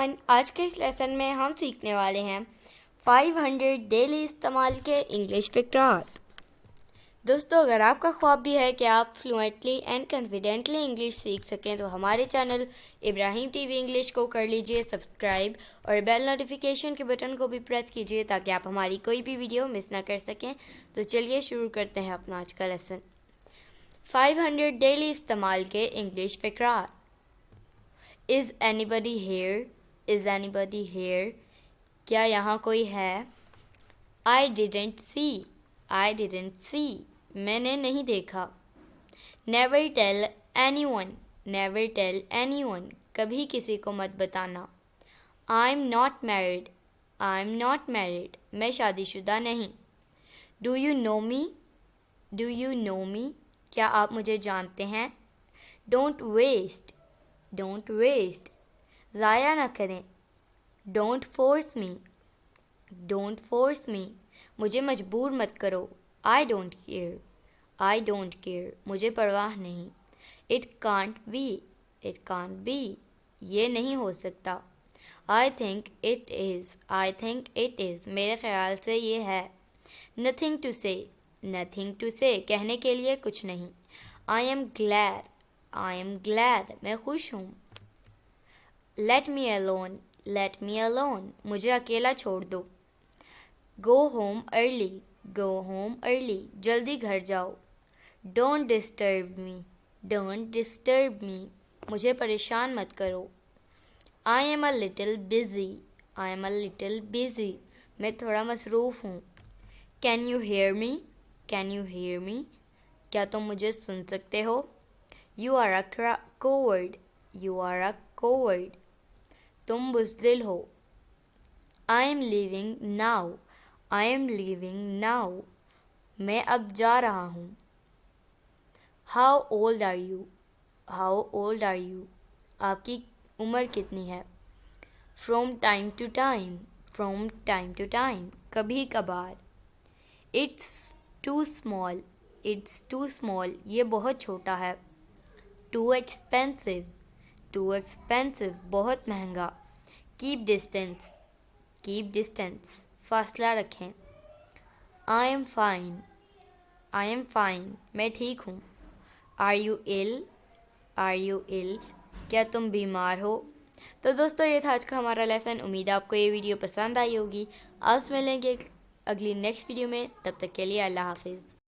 आज के इस लेसन में हम सीखने वाले हैं 500 डेली इस्तेमाल के इंग्लिश फ़िक्रात। दोस्तों, अगर आपका ख्वाब भी है कि आप फ्लुएंटली एंड कॉन्फिडेंटली इंग्लिश सीख सकें तो हमारे चैनल इब्राहिम टीवी इंग्लिश को कर लीजिए सब्सक्राइब और बेल नोटिफिकेशन के बटन को भी प्रेस कीजिए ताकि आप हमारी कोई भी वीडियो मिस ना कर सकें। तो चलिए शुरू करते हैं अपना आज का लेसन। 500 डेली इस्तेमाल के इंग्लिश फ़िक्रात। Is anybody here? Is anybody here? क्या यहाँ कोई है? I didn't see. I didn't see. मैंने नहीं देखा। Never tell anyone. Never tell anyone. कभी किसी को मत बताना। I'm not married. I'm not married. मैं शादीशुदा नहीं। Do you know me? Do you know me? क्या आप मुझे जानते हैं? Don't waste. Don't waste. ज़ाया ना करें। Don't force me. Don't force me. मुझे मजबूर मत करो। I don't care. I don't care. मुझे परवाह नहीं। It can't be. It can't be. ये नहीं हो सकता। I think it is. I think it is. मेरे ख्याल से ये है। नथिंग टू से। नथिंग टू से। कहने के लिए कुछ नहीं। I am glad. I am glad. मैं खुश हूँ। Let me alone. Let me alone. मुझे अकेला छोड़ दो। Go home early. Go home early. जल्दी घर जाओ। Don't disturb me. Don't disturb me. मुझे परेशान मत करो। I am a little busy. I am a little busy. मैं थोड़ा मसरूफ़ हूँ। Can you hear me? Can you hear me? क्या तुम मुझे सुन सकते हो? You are a coward. You are a coward. तुम बुज़दिल हो। I am leaving now. I am leaving now. मैं अब जा रहा हूँ। How old are you? How old are you? आपकी उम्र कितनी है? From time to time. From time to time. कभी कभार। It's too small. It's too small. ये बहुत छोटा है। Too expensive. Too expensive. बहुत महंगा। Keep distance. Keep distance. फासला रखें। I am fine. I am fine. मैं ठीक हूँ। Are you ill? Are you ill? क्या तुम बीमार हो? तो दोस्तों, ये था आज का हमारा लेसन। उम्मीद है आपको ये वीडियो पसंद आई होगी। आज मिलेंगे अगली नेक्स्ट वीडियो में। तब तक के लिए अल्लाह हाफिज़।